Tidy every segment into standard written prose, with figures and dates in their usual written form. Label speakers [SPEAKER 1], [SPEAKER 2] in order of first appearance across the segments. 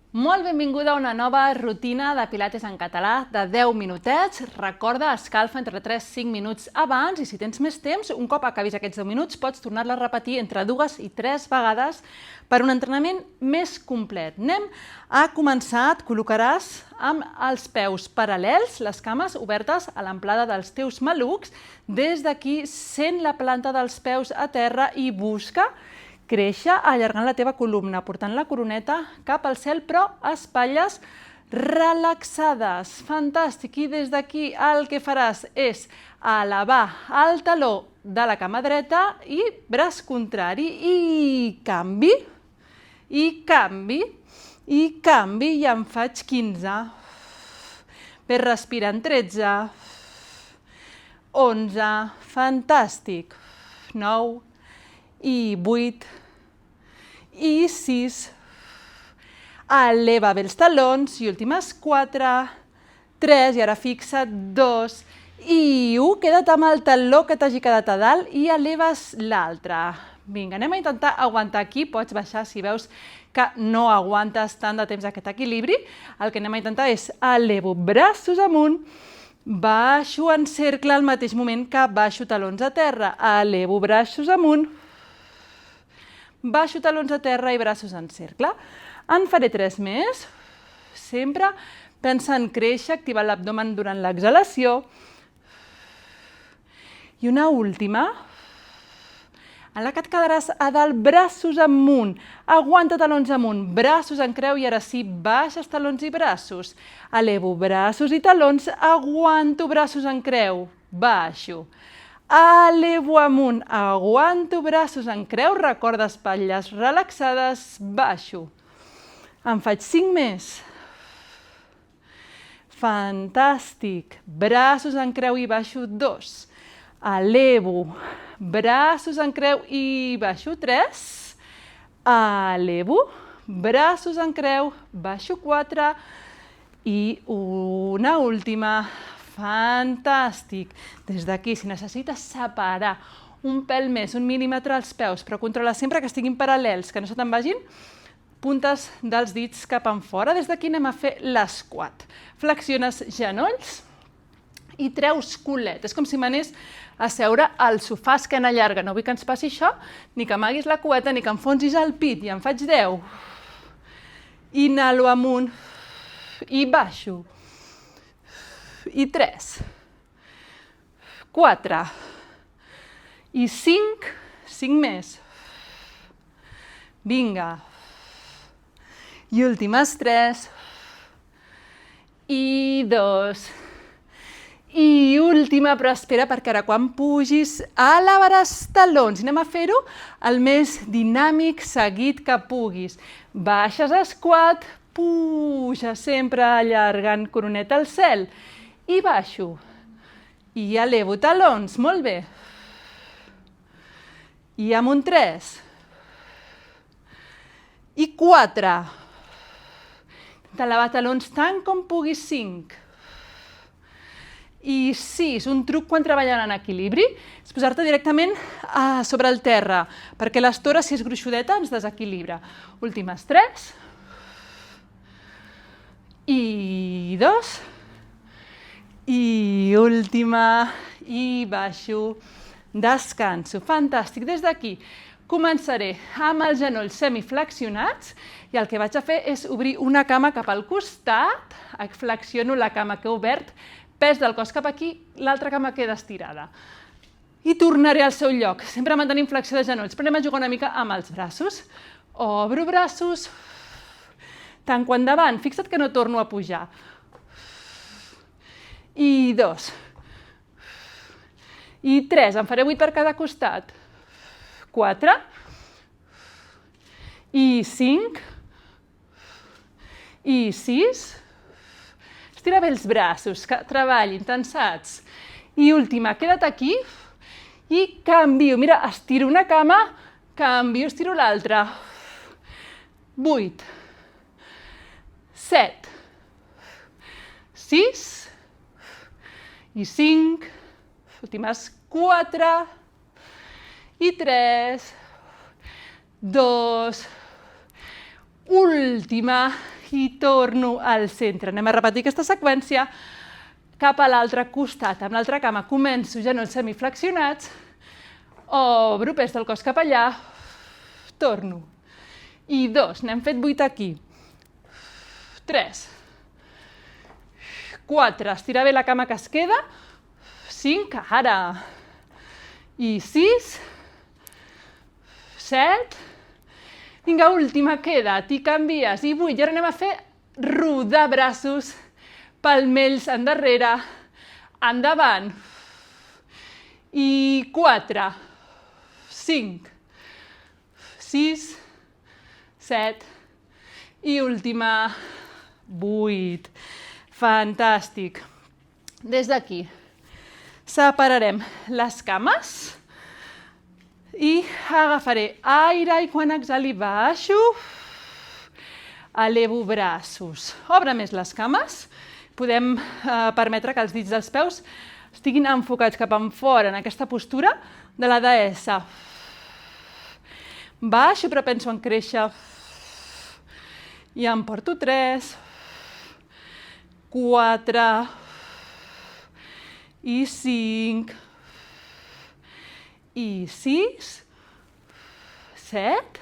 [SPEAKER 1] Molt benvinguda a una nova rutina de Pilates en català de 10 minutets. Recorda, escalfa entre 3 i 5 minuts abans i si tens més temps, un cop acabis aquests 10 minuts, pots tornar-la a repetir entre 2 i 3 vegades per un entrenament més complet. Anem a començar, et col·locaràs amb els peus paral·lels, les cames obertes a l'amplada dels teus malucs. Des d'aquí, sent la planta dels peus a terra i busca créixer allargant la teva columna, portant la coroneta cap al cel, però espatlles relaxades. Fantàstic! I des d'aquí el que faràs és elevar el taló de la cama dreta i braç contrari. I canvi, i canvi, i canvi, i en faig 15. Ves respirant 13, 11, fantàstic, 9, i 8, i 6, eleva bé els talons, i últimes 4, 3, i ara fixa't, 2, i 1, queda't amb el taló que t'hagi quedat a dalt i eleves l'altre. Vinga, anem a intentar aguantar aquí, pots baixar si veus que no aguantes tant de temps aquest equilibri. El que anem a intentar és elevo braços amunt, baixo en cercle al mateix moment que baixo talons a terra, elevo braços amunt, baixo talons a terra i braços en cercle. En faré 3 més. Sempre pensa en créixer, activar l'abdomen durant l'exhalació. I una última, en la que et quedaràs a dalt, braços amunt. Aguanta talons amunt, braços en creu i ara sí, baixes talons i braços. Elevo braços i talons, aguanto braços en creu, baixo. Elevo amunt, aguanto braços en creu, recorda espatlles relaxades, baixo. En faig 5 més. Fantàstic. Braços en creu i baixo 2. Elevo, braços en creu i baixo 3. Elevo, braços en creu, baixo 4. I una última. Fantàstic! Des d'aquí, si necessites separar un pèl més, 1 mil·límetre als peus, però controla sempre que estiguin paral·lels, que no se te'n vagin puntes dels dits cap en fora. Des d'aquí anem a fer l'esquat. Flexiones genolls i treus culet. És com si m'anés a seure al sofà esquena llarga. No vull que ens passi això, ni que amaguis la cueta, ni que enfonsis el pit. I en faig 10. Inhalo amunt i baixo. I 3, 4, i 5, 5 més. Vinga. I últimes 3, i 2, i última, però espera, perquè ara quan pugis elevaràs talons. Anem a fer-ho el més dinàmic seguit que puguis. Baixes esquat, puja sempre allargant coroneta al cel. I baixo. I elevo talons. Molt bé. I amunt 3. I 4. Intenta elevar talons tant com puguis. 5. I 6. Un truc quan treballant en equilibri és posar-te directament sobre el terra, perquè l'estora, si és gruixudeta, ens desequilibra. Últimes 3. I 2. I última, i baixo, descanso. Fantàstic. Des d'aquí començaré amb els genolls semiflexionats i el que vaig a fer és obrir una cama cap al costat, flexiono la cama que he obert, pes del cos cap aquí, l'altra cama queda estirada. I tornaré al seu lloc, sempre mantenint flexió de genolls, però anem a jugar una mica amb els braços. Obro braços, tanco endavant, fixa't que no torno a pujar. I 2. I 3. En faré 8 per cada costat. 4. I 5. I 6. Estira bé els braços, que treballin, tensats. I última, queda't aquí i canvio. Mira, estiro una cama, canvio, estiro l'altra. 8. 7. 6. I 5, últimes 4, i 3, 2, última, i torno al centre. Anem a repetir aquesta seqüència cap a l'altre costat. Amb l'altra cama començo genolls semiflexionats, obro pes del cos cap allà, torno. I 2, n'hem fet 8 aquí. 3, 4, estira bé la cama que es queda. 5, ara. I 6, 7, vinga, última, queda't i canvies. I 8, i ara anem a fer rodar braços, palmells endarrere, endavant. I 4, 5, 6, 7, i última, 8. Fantàstic. Des d'aquí separarem les cames i agafaré aire i quan exhali baixo, elevo braços. Obre més les cames. Podem permetre que els dits dels peus estiguin enfocats cap enfora en aquesta postura de la deessa. Baixo però penso en créixer. I em porto 3, 4 i 5 i 6, 7,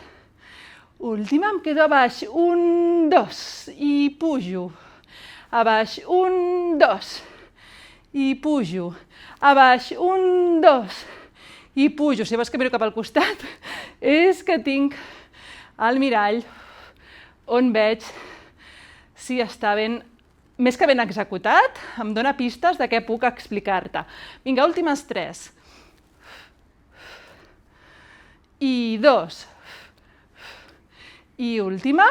[SPEAKER 1] última, em quedo a baix, 1, 2 i pujo, a baix, 1, 2 i pujo, a baix, 1, 2 i pujo. Si veus que miro cap al costat, és que tinc el mirall on veig si està ben, més que ben executat, em dona pistes de què puc explicar-te. Vinga, últimes 3. I 2. I última.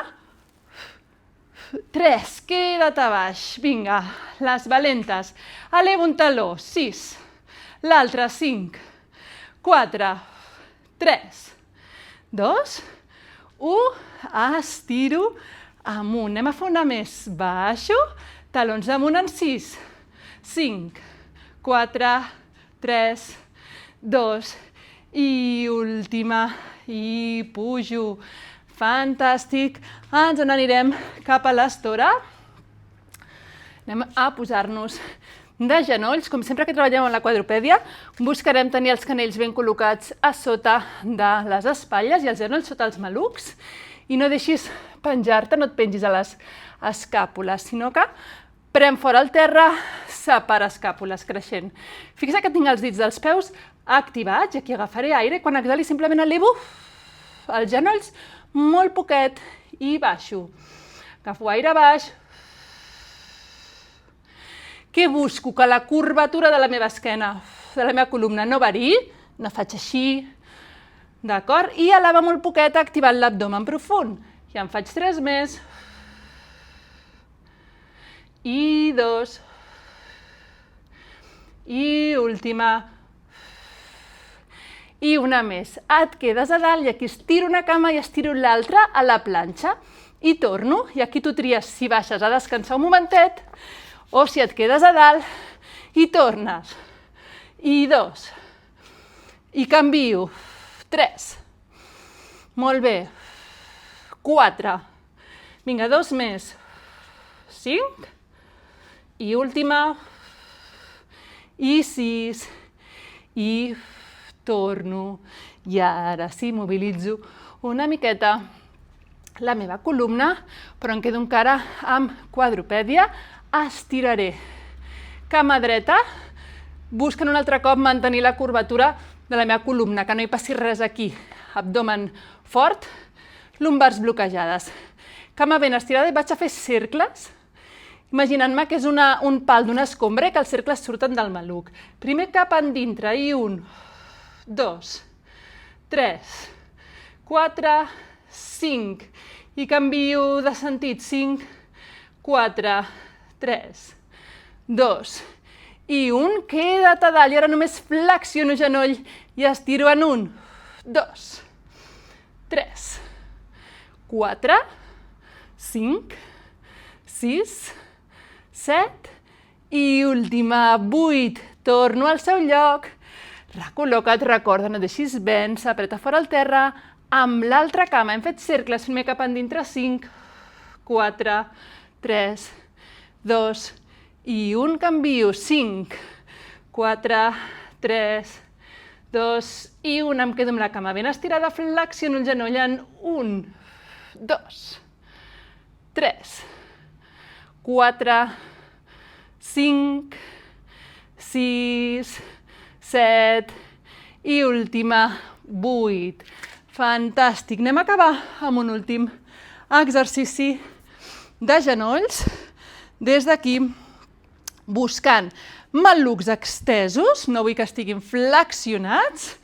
[SPEAKER 1] 3. Queda't a baix. Vinga, les valentes. Elevo un taló. 6. L'altre, 5. 4. 3. 2. 1. Estiro amunt. Anem a fer una més. Baixo. Talons damunt en 6. 5. 4. 3. 2. I última. I pujo. Fantàstic. Ens n'anirem cap a l'estora. Anem a posar-nos de genolls. Com sempre que treballem amb la quadrupèdia, buscarem tenir els canells ben col·locats a sota de les espatlles i els genolls sota els malucs. I no deixis penjar-te, no et pengis a les escàpules, sinó que prem fora el terra, separa escàpules creixent. Fixa que tinc els dits dels peus activats i aquí agafaré aire i quan exhali simplement elevo els genolls molt poquet i baixo. Agafo aire baix. Què busco? Que la curvatura de la meva esquena, de la meva columna no variï, no faig així, d'acord? I eleva molt poquet activant l'abdomen profund. I en faig 3 més. I 2. I última. I una més. Et quedes a dalt i aquí estiro una cama i estiro l'altra a la planxa. I torno. I aquí tu tries si baixes a descansar un momentet o si et quedes a dalt i tornes. I 2. I canvio. 3. Molt bé. 4. Vinga, 2 més. 5. I última. I 6. I torno. I ara sí, mobilitzo una miqueta la meva columna, però em quedo encara amb quadrupèdia. Estiraré. Cama dreta. Busquen un altre cop mantenir la curvatura de la meva columna, que no hi passi res aquí. Abdomen fort, lumbars bloquejades. Cama ben estirada i vaig a fer cercles, imaginant-me que és un pal d'una escombra i que els cercles surten del maluc. Primer cap endintre i 1, 2, 3, 4, 5. I canvio de sentit. 5, 4, 3, 2 i 1. Queda't a dalt i ara només flexiono genoll i estiro en 1, 2, 3, 4, 5, 6, 7 i última, 8. Torno al seu lloc. Recol·loca't, recorda, no deixis vèncer, apreta fora el terra. Amb l'altra cama hem fet cercles, primer cap endintre, 5, 4, 3, 2 i 1. Canvio. 5, 4, 3, 2 i 1. Em quedo amb la cama ben estirada, flexiono el genoll en 1, 2, 3, 4, 5, 6, 7 i última, 8. Fantàstic. Anem a acabar amb un últim exercici de genolls. Des d'aquí, buscant malucs extesos, no vull que estiguin flexionats,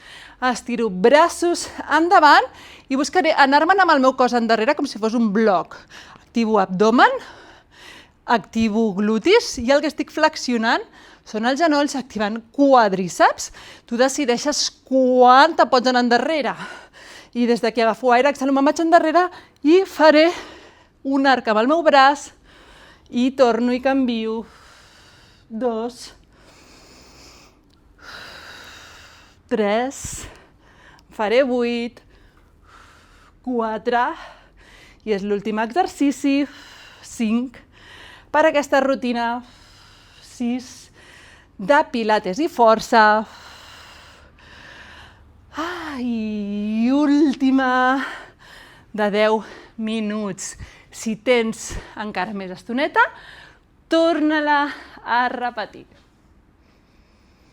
[SPEAKER 1] estiro braços endavant i buscaré anar-me'n amb el meu cos endarrere com si fos un bloc. Activo abdomen, activo glutis i el que estic flexionant són els genolls activant quadríceps. Tu decideixes quan te pots anar endarrere. I des d'aquí agafo aire, exhalo, me'n vaig endarrere i faré un arc amb el meu braç i torno i canvio. 2, 3, faré 8, 4, i és l'últim exercici, 5, per aquesta rutina, 6, de pilates i força. I última de 10 minuts. Si tens encara més estoneta, torna-la a repetir.